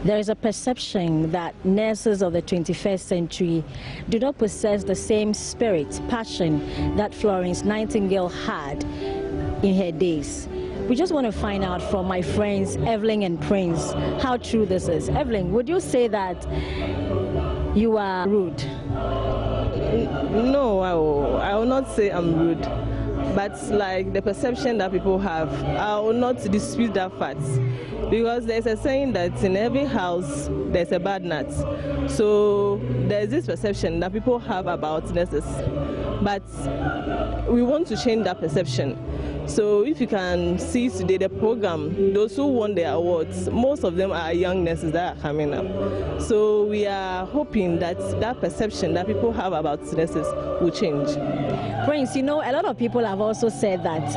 There is a perception that nurses of the 21st century do not possess the same spirit, passion that Florence Nightingale had in her days. We just want to find out from my friends Evelyn and Prince how true this is. Evelyn, would you say that you are rude? No, I will not say I'm rude, but like the perception that people have, I will not dispute that fact, because there's a saying that in every house there's a bad nut. So there's this perception that people have about nurses, but we want to change that perception. So if you can see today the program, those who won the awards, most of them are young nurses that are coming up. So we are hoping that that perception that people have about nurses will change. Prince, you know, a lot of people have also said that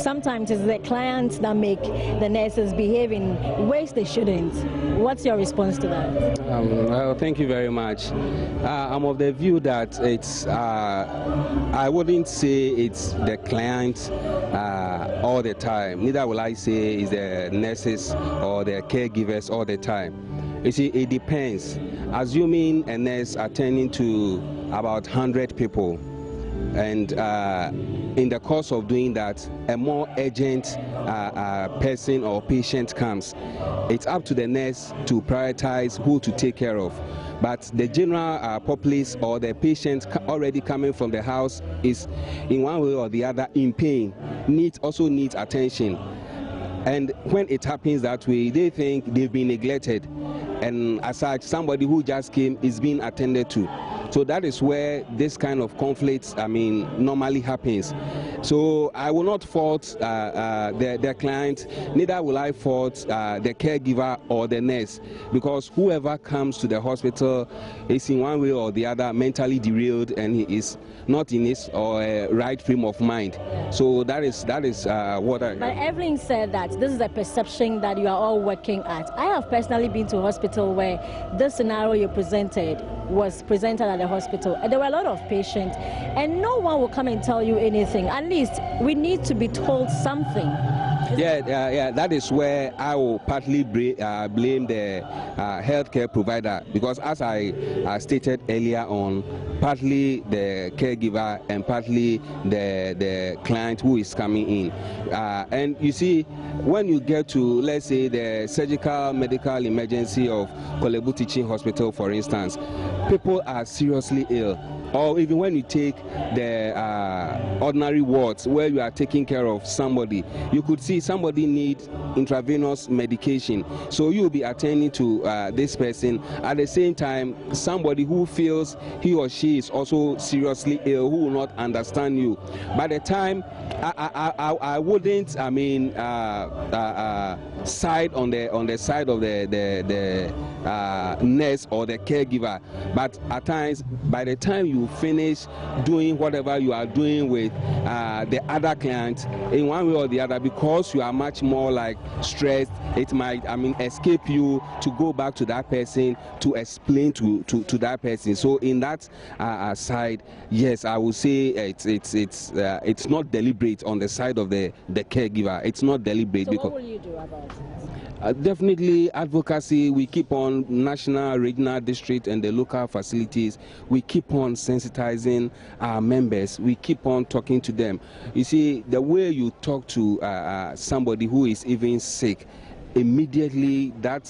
sometimes it's the clients that make the nurses behave in ways they shouldn't. What's your response to that? Well, thank you very much. I'm of the view that it's, I wouldn't say it's the client all the time. Neither will I say it's the nurses or the caregivers all the time. You see, it depends. Assuming a nurse attending to about 100 people, and in the course of doing that, a more urgent person or patient comes, it's up to the nurse to prioritize who to take care of. But the general populace or the patient already coming from the house is in one way or the other in pain, also needs attention. And when it happens that way, they think they've been neglected, and as such, somebody who just came is being attended to. So that is where this kind of conflicts, normally happens. So I will not fault the client, neither will I fault the caregiver or the nurse, because whoever comes to the hospital is in one way or the other mentally derailed, and he is not in his right frame of mind. So that is what I... But Evelyn said that this is a perception that you are all working at. I have personally been to a hospital where this scenario you presented was presented at the hospital, and there were a lot of patients, and no one will come and tell you anything. At least we need to be told something. Yeah, that is where I will partly blame the healthcare provider, because as I stated earlier on, partly the caregiver and partly the client who is coming in. And you see, when you get to, let's say, the surgical medical emergency of Kolebu Teaching Hospital, for instance, people are seriously ill. Or even when you take the ordinary wards where you are taking care of somebody, you could see somebody need intravenous medication. So you'll be attending to this person. At the same time, somebody who feels he or she is also seriously ill, who will not understand you. By the time, I wouldn't, side on the side of the nurse or the caregiver. But at times, by the time you finish doing whatever you are doing with the other client, in one way or the other, because you are much more like stressed, it might escape you to go back to that person to explain to that person. So in that side, yes, I would say it's not deliberate on the side of the caregiver. It's not deliberate. So what will you do about it? Definitely advocacy. We keep on national, regional, district and the local facilities. We keep on sensitizing our members. We keep on talking to them. You see, the way you talk to somebody who is even sick, immediately that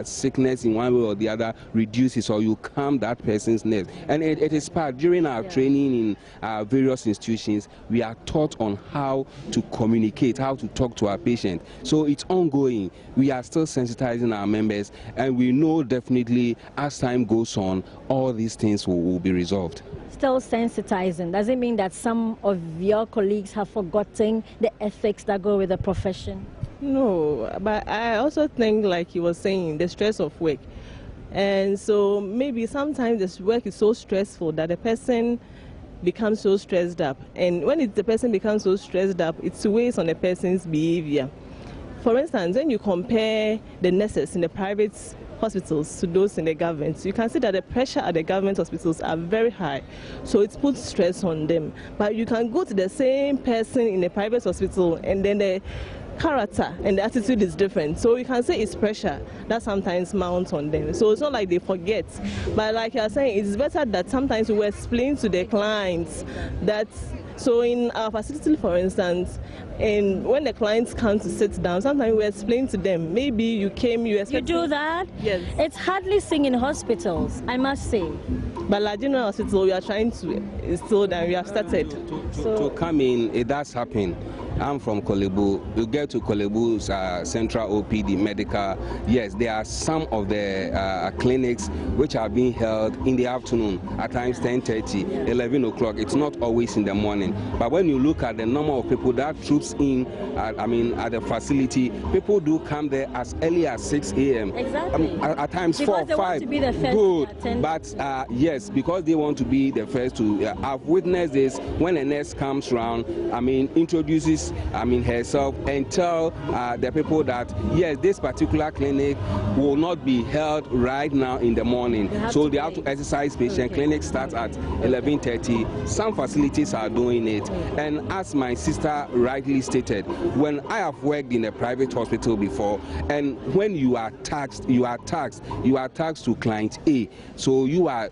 sickness in one way or the other reduces, or you calm that person's nerves. And it is part, during our training in various institutions, we are taught on how to communicate, how to talk to our patient. So it's ongoing. We are still sensitizing our members, and we know definitely as time goes on, all these things will be resolved. Still sensitizing, does it mean that some of your colleagues have forgotten the ethics that go with the profession? No, but I also think, like you were saying, the stress of work. And so maybe sometimes this work is so stressful that the person becomes so stressed up. And when the person becomes so stressed up, it weighs on the person's behavior. For instance, when you compare the nurses in the private hospitals to those in the government, you can see that the pressure at the government hospitals are very high. So it puts stress on them. But you can go to the same person in the private hospital, and then the character and the attitude is different. So you can say it's pressure that sometimes mounts on them. So it's not like they forget. But like you're saying, it's better that sometimes we explain to the clients that, so in our facility, for instance, and when the clients come to sit down, sometimes we explain to them, maybe you came, you expect. You do that? Yes. It's hardly seen in hospitals, I must say. But like General Hospital, we are trying to instill that we have started. To come in, it does happen. I'm from Kolebu. You get to Kolebu's central OPD medical. Yes, there are some of the clinics which are being held in the afternoon, at times 10:30, 11 o'clock. It's not always in the morning. But when you look at the number of people that troops in, at the facility, people do come there as early as 6 a.m. Exactly. At times because 4, 5. Want to be the first Good. But yes, because they want to be the first to. I've witnessed this when a nurse comes around. Introduces herself and tell the people that yes, this particular clinic will not be held right now in the morning, so they have to exercise patience. Clinic starts at 11:30. Some facilities are doing it, and as my sister rightly stated, when I have worked in a private hospital before, and when you are taxed to client A, so you are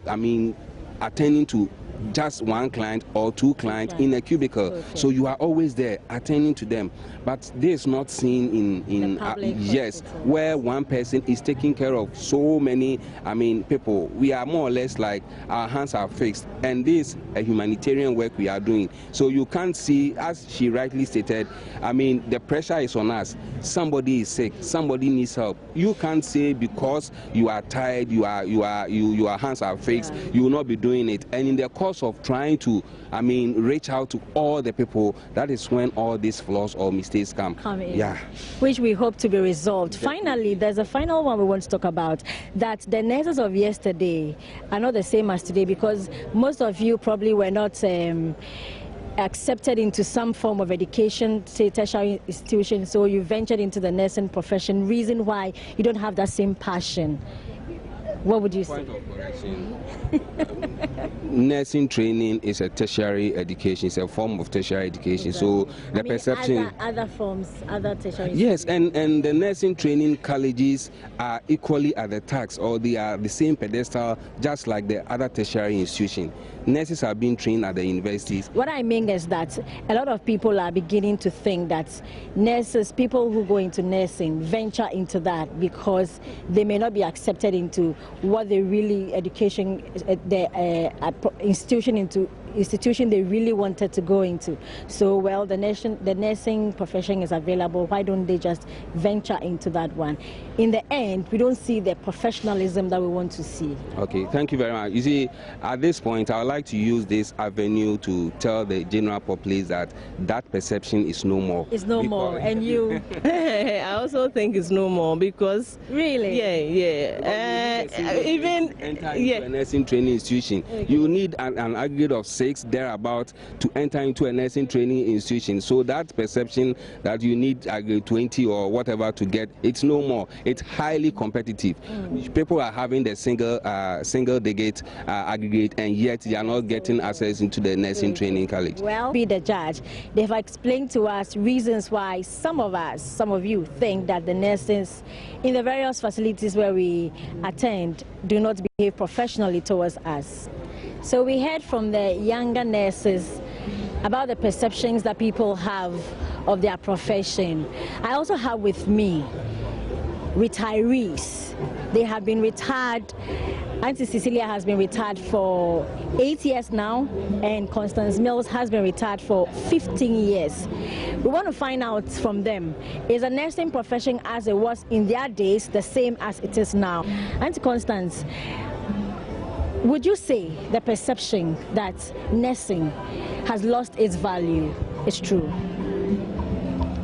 attending to just one client or two clients in a cubicle, so you are always there attending to them. But this is not seen in yes, where one person is taking care of so many people. We are more or less like our hands are fixed, and this a humanitarian work we are doing. So you can't see, as she rightly stated, the pressure is on us. Somebody is sick, somebody needs help. You can't say because you are tired, your hands are fixed, you will not be doing it. And in the course of trying to reach out to all the people, that is when all these flaws or mistakes come in. Yeah, which we hope to be resolved. Finally, there's a final one we want to talk about, that the nurses of yesterday are not the same as today, because most of you probably were not accepted into some form of education, say tertiary institution, so you ventured into the nursing profession. Reason why you don't have that same passion, what would you say? Point of correction. Nursing training is a tertiary education. It's a form of tertiary education. So the perception. Other forms, other tertiary. Yes, and the nursing training colleges are equally at the tax, or they are the same pedestal, just like the other tertiary institution. Nurses are being trained at the universities. What I mean is that a lot of people are beginning to think that nurses, people who go into nursing, venture into that because they may not be accepted into what they really education, the institution they really wanted to go into. So, well, the nursing profession is available. Why don't they just venture into that one? In the end, we don't see the professionalism that we want to see. Okay, thank you very much. You see, at this point, I would like to use this avenue to tell the general populace that that perception is no more. It's no more. And you? I also think it's no more, because really, even enter into a nursing training institution, you need an aggregate of 6 thereabout to enter into a nursing training institution. So that perception that you need 20 or whatever to get, it's no more. It's highly competitive. People are having the single digit aggregate, and yet they are not getting access into the nursing training college. Well, be the judge. They've explained to us reasons why some of you think that the nurses in the various facilities where we attend do not behave professionally towards us. So we heard from the younger nurses about the perceptions that people have of their profession. I also have with me retirees. They have been retired. Auntie Cecilia has been retired for 8 years now, and Constance Mills has been retired for 15 years. We want to find out from them, is the nursing profession as it was in their days the same as it is now? Auntie Constance, would you say the perception that nursing has lost its value is true?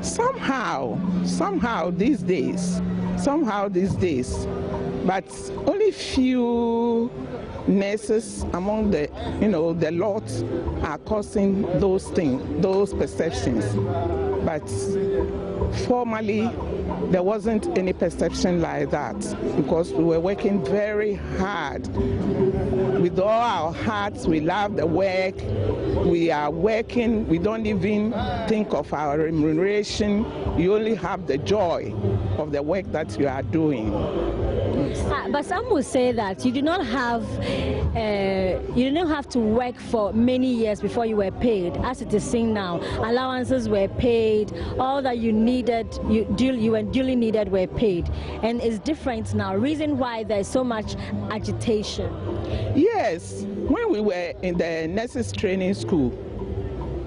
Somehow these days, but only few nurses among the lot are causing those things, those perceptions. But formerly, there wasn't any perception like that because we were working very hard. With all our hearts, we love the work. We are working. We don't even think of our remuneration. You only have the joy of the work that you are doing. But some will say that you did not have to work for many years before you were paid, as it is seen now. Allowances were paid, all that you needed, you were duly needed were paid, and it's different now. Reason why there is so much agitation? Yes, when we were in the nurses training school,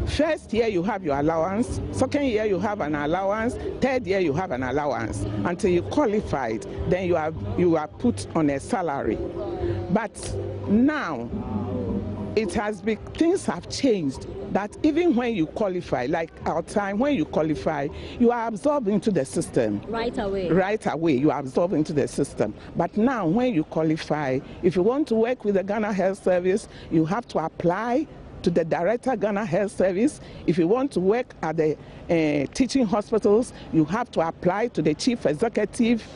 first year you have your allowance, second year you have an allowance, third year you have an allowance. Until you qualified, then you are put on a salary. But now things have changed, that even when you qualify, like our time, when you qualify, you are absorbed into the system. Right away. Right away, you are absorbed into the system. But now when you qualify, if you want to work with the Ghana Health Service, you have to apply to the Director Ghana Health Service. If you want to work at the teaching hospitals, you have to apply to the Chief Executive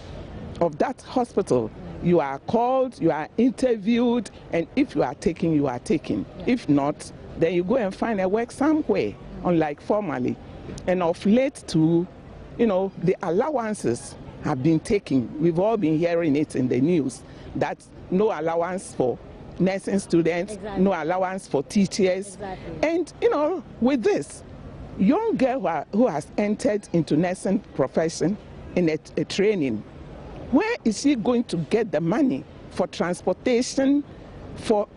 of that hospital. You are called, you are interviewed, and if you are taken, you are taken. If not, then you go and find a work somewhere, unlike formerly. And of late too, the allowances have been taken. We've all been hearing it in the news, that no allowance for nursing students, exactly. No allowance for teachers. Exactly. And with this, young girl who has entered into nursing profession in a training, where is she going to get the money for transportation, for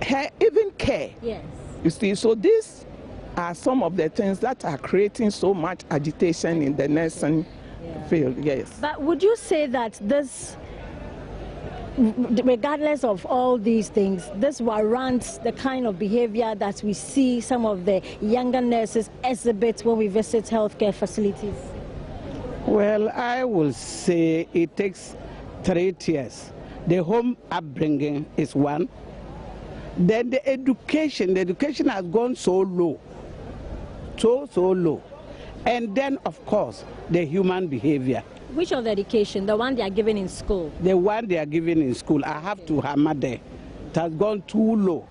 her even care? Yes. You see, so these are some of the things that are creating so much agitation in the nursing field. Yes. But would you say that this, regardless of all these things, this warrants the kind of behavior that we see some of the younger nurses exhibit when we visit healthcare facilities? Well, I will say it takes 3 tiers. The home upbringing is one. Then the education has gone so low, so low. And then, of course, the human behavior. Which of the education? The one they are given in school? The one they are given in school, I have to hammer there. It has gone too low.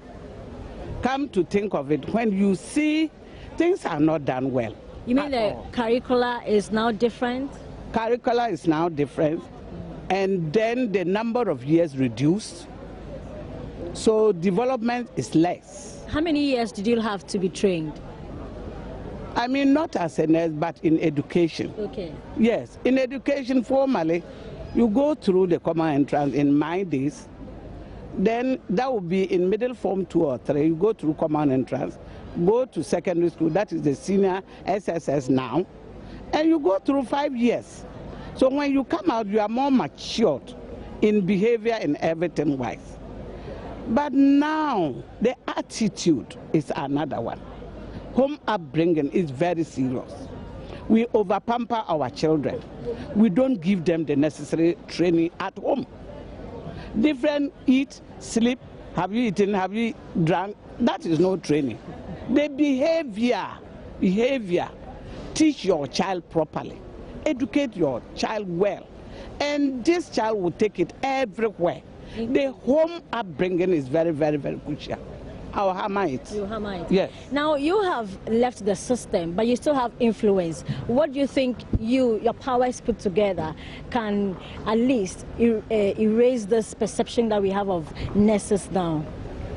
Come to think of it, when you see things are not done well. You mean the curricula is now different? Curricula is now different, and then the number of years reduced, so development is less. How many years did you have to be trained? I mean, not as a nurse, but in education. Okay. Yes, in education formally, you go through the common entrance in my days, then that would be in middle form 2 or 3, you go through common entrance, go to secondary school, that is the senior SSS now, and you go through 5 years. So when you come out, you are more matured in behavior and everything wise. But now, the attitude is another one. Home upbringing is very serious. We overpamper our children. We don't give them the necessary training at home. Different eat, sleep, have you eaten, have you drunk? That is no training. The behavior, teach your child properly, educate your child well, and this child will take it everywhere. The home upbringing is very, very, very crucial. I'll hammer it. You hammer it. Yes. Now you have left the system, but you still have influence. What do you think your powers put together can at least erase this perception that we have of nurses now?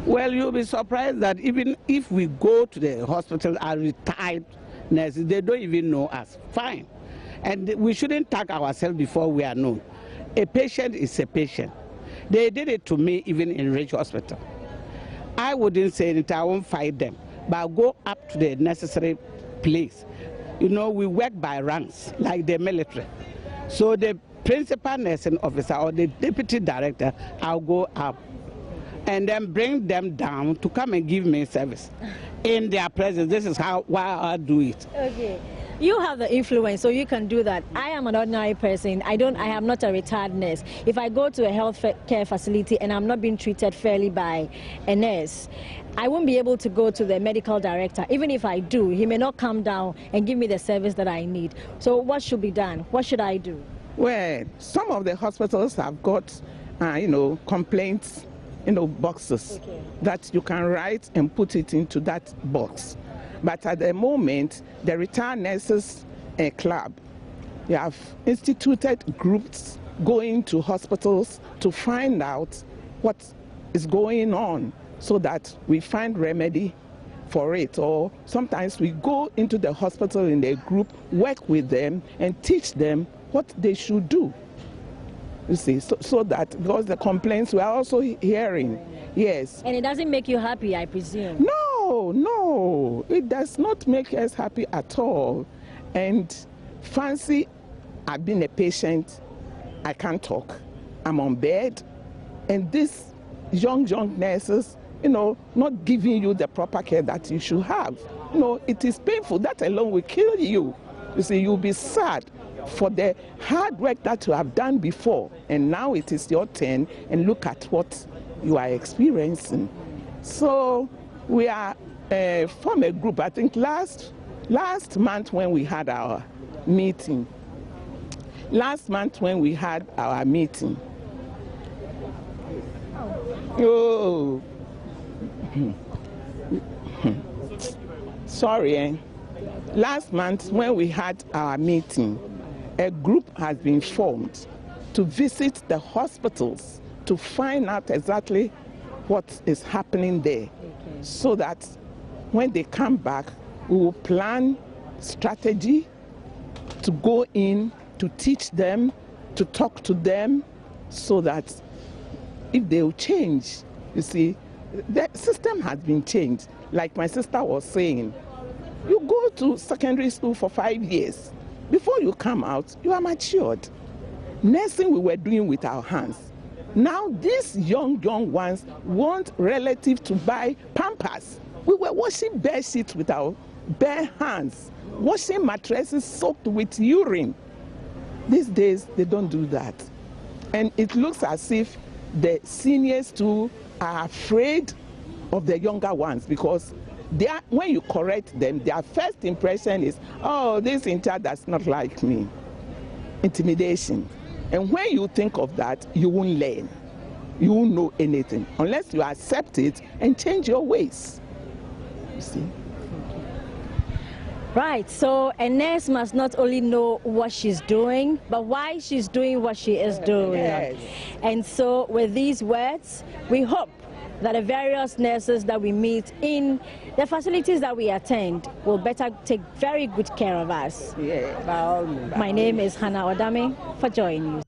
Well, you'll be surprised that even if we go to the hospital and retired nurses, they don't even know us. Fine. And we shouldn't tag ourselves before we are known. A patient is a patient. They did it to me even in Rich Hospital. I wouldn't say that I won't fight them, but I'll go up to the necessary place. We work by ranks, like the military. So the principal nursing officer or the deputy director, I'll go up and then bring them down to come and give me service in their presence. This is why I do it. Okay. You have the influence, so you can do that. I am an ordinary person. I am not a retired nurse. If I go to a health care facility and I'm not being treated fairly by a nurse, I won't be able to go to the medical director. Even if I do, he may not come down and give me the service that I need. So what should be done? What should I do? Well, some of the hospitals have got, complaints, boxes that you can write and put it into that box. But at the moment, the Retired Nurses Club, they have instituted groups going to hospitals to find out what is going on so that we find remedy for it. Or sometimes we go into the hospital in a group, work with them and teach them what they should do. You see, so that because the complaints we are also hearing, yes. And it doesn't make you happy, I presume? No, it does not make us happy at all. And fancy, I've been a patient, I can't talk, I'm on bed, and these young nurses, not giving you the proper care that you should have. It is painful. That alone will kill you. You see, you'll be sad for the hard work that you have done before, and now it is your turn, and look at what you are experiencing. So we are from a group, I think last month when we had our meeting, oh, sorry, last month when we had our meeting, a group has been formed to visit the hospitals to find out exactly what is happening there, so that when they come back, we will plan strategy to go in, to teach them, to talk to them, so that if they will change, you see, the system has been changed. Like my sister was saying, you go to secondary school for 5 years. Before you come out, you are matured. Nursing we were doing with our hands. Now these young ones want relatives to buy Pampers. We were washing bed sheets with our bare hands, washing mattresses soaked with urine. These days, they don't do that. And it looks as if the seniors too are afraid of the younger ones, because when you correct them, their first impression is, oh, this in charge does not like me. Intimidation. And when you think of that, you won't learn. You won't know anything unless you accept it and change your ways. You see? Right, so a nurse must not only know what she's doing, but why she's doing what she is doing. Yes. And so with these words, we hope that the various nurses that we meet in the facilities that we attend will better take very good care of us. Yeah. My name is Hannah Odame for Joy News.